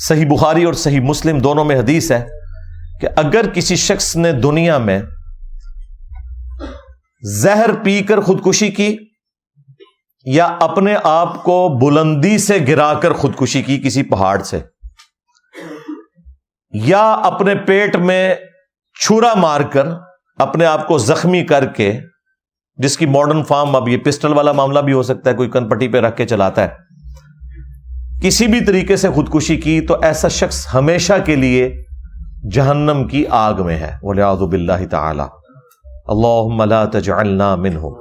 صحیح بخاری اور صحیح مسلم دونوں میں حدیث ہے کہ اگر کسی شخص نے دنیا میں زہر پی کر خودکشی کی یا اپنے آپ کو بلندی سے گرا کر خودکشی کی کسی پہاڑ سے، یا اپنے پیٹ میں چھرا مار کر اپنے آپ کو زخمی کر کے، جس کی ماڈرن فارم اب یہ پسٹل والا معاملہ بھی ہو سکتا ہے، کوئی کن پٹی پہ رکھ کے چلاتا ہے، کسی بھی طریقے سے خودکشی کی، تو ایسا شخص ہمیشہ کے لیے جہنم کی آگ میں ہے، والعیاذ باللہ تعالی۔ اللہم لا تجعلنا منہم۔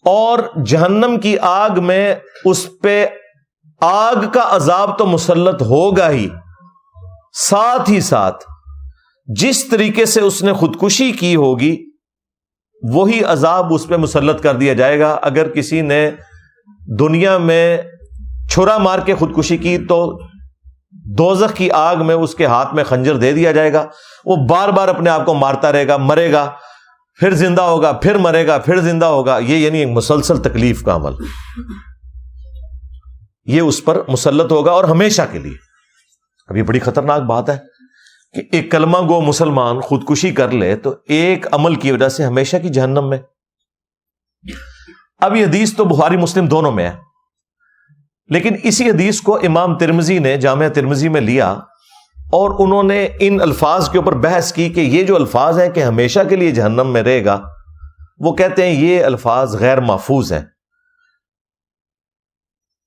اور جہنم کی آگ میں اس پہ آگ کا عذاب تو مسلط ہوگا ہی، ساتھ ہی ساتھ جس طریقے سے اس نے خودکشی کی ہوگی وہی عذاب اس پہ مسلط کر دیا جائے گا۔ اگر کسی نے دنیا میں چھرا مار کے خودکشی کی تو دوزخ کی آگ میں اس کے ہاتھ میں خنجر دے دیا جائے گا، وہ بار بار اپنے آپ کو مارتا رہے گا، مرے گا، پھر زندہ ہوگا، پھر مرے گا، پھر زندہ ہوگا، یہ یعنی ایک مسلسل تکلیف کا عمل، یہ اس پر مسلط ہوگا اور ہمیشہ کے لیے۔ اب یہ بڑی خطرناک بات ہے کہ ایک کلمہ گو مسلمان خودکشی کر لے تو ایک عمل کی وجہ سے ہمیشہ کی جہنم میں۔ اب یہ حدیث تو بخاری مسلم دونوں میں ہے، لیکن اسی حدیث کو امام ترمذی نے جامعہ ترمذی میں لیا اور انہوں نے ان الفاظ کے اوپر بحث کی کہ یہ جو الفاظ ہیں کہ ہمیشہ کے لیے جہنم میں رہے گا، وہ کہتے ہیں یہ الفاظ غیر محفوظ ہیں،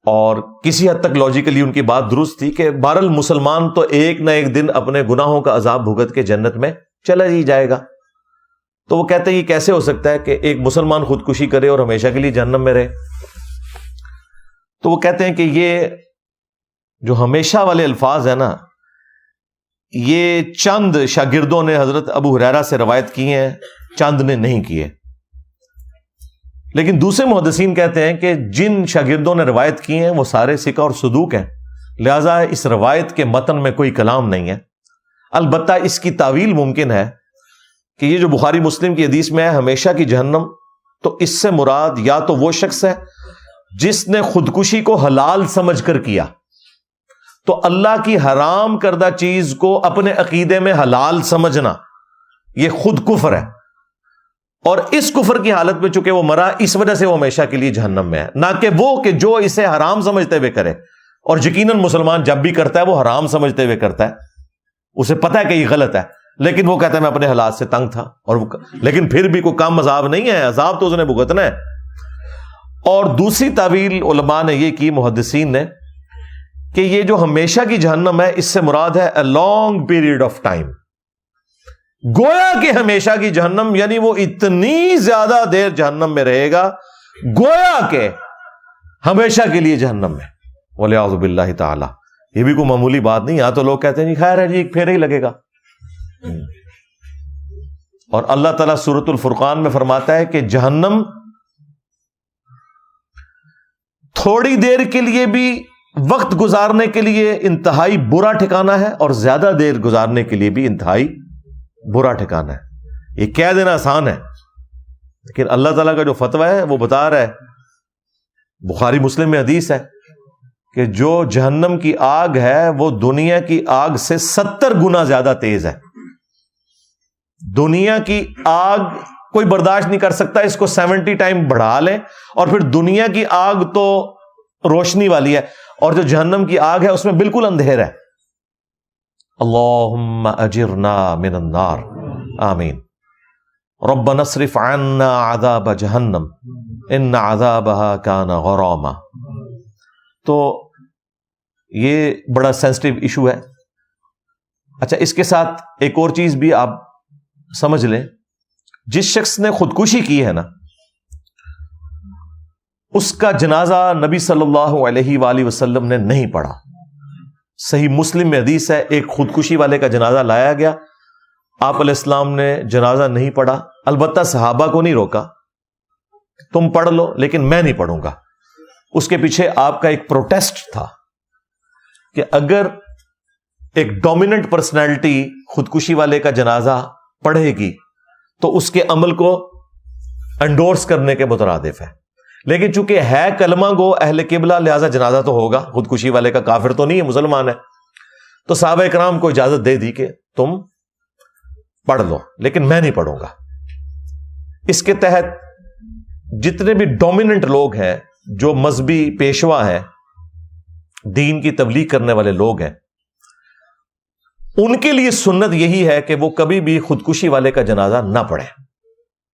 اور کسی حد تک لاجیکلی ان کی بات درست تھی کہ بہرحال مسلمان تو ایک نہ ایک دن اپنے گناہوں کا عذاب بھگت کے جنت میں چلا ہی جائے گا۔ تو وہ کہتے ہیں یہ کیسے ہو سکتا ہے کہ ایک مسلمان خودکشی کرے اور ہمیشہ کے لیے جہنم میں رہے؟ تو وہ کہتے ہیں کہ یہ جو ہمیشہ والے الفاظ ہیں نا، یہ چند شاگردوں نے حضرت ابو ہریرہ سے روایت کی ہیں، چند نے نہیں کیے۔ لیکن دوسرے محدثین کہتے ہیں کہ جن شاگردوں نے روایت کی ہیں وہ سارے ثقہ اور صدوق ہیں، لہذا اس روایت کے متن میں کوئی کلام نہیں ہے۔ البتہ اس کی تعویل ممکن ہے کہ یہ جو بخاری مسلم کی حدیث میں ہے ہمیشہ کی جہنم، تو اس سے مراد یا تو وہ شخص ہے جس نے خودکشی کو حلال سمجھ کر کیا، تو اللہ کی حرام کردہ چیز کو اپنے عقیدے میں حلال سمجھنا یہ خود کفر ہے، اور اس کفر کی حالت میں چونکہ وہ مرا، اس وجہ سے وہ ہمیشہ کے لیے جہنم میں ہے، نہ کہ وہ کہ جو اسے حرام سمجھتے ہوئے کرے، اور یقیناً مسلمان جب بھی کرتا ہے وہ حرام سمجھتے ہوئے کرتا ہے، اسے پتہ ہے کہ یہ غلط ہے، لیکن وہ کہتا ہے میں اپنے حالات سے تنگ تھا، اور لیکن پھر بھی کوئی کم عذاب نہیں ہے، عذاب تو اس نے بھگتنا ہے۔ اور دوسری تعویل علماء نے یہ کی، محدثین نے، کہ یہ جو ہمیشہ کی جہنم ہے اس سے مراد ہے a long period of time، گویا کہ ہمیشہ کی جہنم یعنی وہ اتنی زیادہ دیر جہنم میں رہے گا گویا کہ ہمیشہ کے لیے جہنم میں، والعیاذ باللہ تعالی۔ یہ بھی کوئی معمولی بات نہیں، یہاں تو لوگ کہتے ہیں جی خیر ہے جی ایک پھیرا ہی لگے گا، اور اللہ تعالیٰ سورۃ الفرقان میں فرماتا ہے کہ جہنم تھوڑی دیر کے لیے بھی وقت گزارنے کے لیے انتہائی برا ٹھکانہ ہے، اور زیادہ دیر گزارنے کے لیے بھی انتہائی برا ٹھکانہ ہے۔ یہ کہہ دینا آسان ہے، لیکن اللہ تعالیٰ کا جو فتویٰ ہے وہ بتا رہا ہے، بخاری مسلم میں حدیث ہے کہ جو جہنم کی آگ ہے وہ دنیا کی آگ سے 70 گنا زیادہ تیز ہے۔ دنیا کی آگ کوئی برداشت نہیں کر سکتا، اس کو 70 ٹائم بڑھا لیں، اور پھر دنیا کی آگ تو روشنی والی ہے، اور جو جہنم کی آگ ہے اس میں بالکل اندھیرا ہے۔ اللہم اجرنا من النار، آمین۔ ربنا اصرف عنا عذاب جہنم ان عذابها کان غراما۔ تو یہ بڑا سینسٹیو ایشو ہے۔ اچھا، اس کے ساتھ ایک اور چیز بھی آپ سمجھ لیں، جس شخص نے خودکشی کی ہے نا، اس کا جنازہ نبی صلی اللہ علیہ وآلہ وسلم نے نہیں پڑھا۔ صحیح مسلم میں حدیث ہے، ایک خودکشی والے کا جنازہ لایا گیا، آپ علیہ السلام نے جنازہ نہیں پڑھا، البتہ صحابہ کو نہیں روکا تم پڑھ لو لیکن میں نہیں پڑھوں گا۔ اس کے پیچھے آپ کا ایک پروٹیسٹ تھا کہ اگر ایک ڈومیننٹ پرسنالٹی خودکشی والے کا جنازہ پڑھے گی تو اس کے عمل کو انڈورس کرنے کے مترادف ہے، لیکن چونکہ ہے کلمہ گو اہل قبلہ لہذا جنازہ تو ہوگا، خودکشی والے کا کافر تو نہیں ہے، مسلمان ہے، تو صحابہ کرام کو اجازت دے دی کہ تم پڑھ لو، لیکن میں نہیں پڑھوں گا۔ اس کے تحت جتنے بھی ڈومیننٹ لوگ ہیں، جو مذہبی پیشوا ہیں، دین کی تبلیغ کرنے والے لوگ ہیں، ان کے لیے سنت یہی ہے کہ وہ کبھی بھی خودکشی والے کا جنازہ نہ پڑھیں۔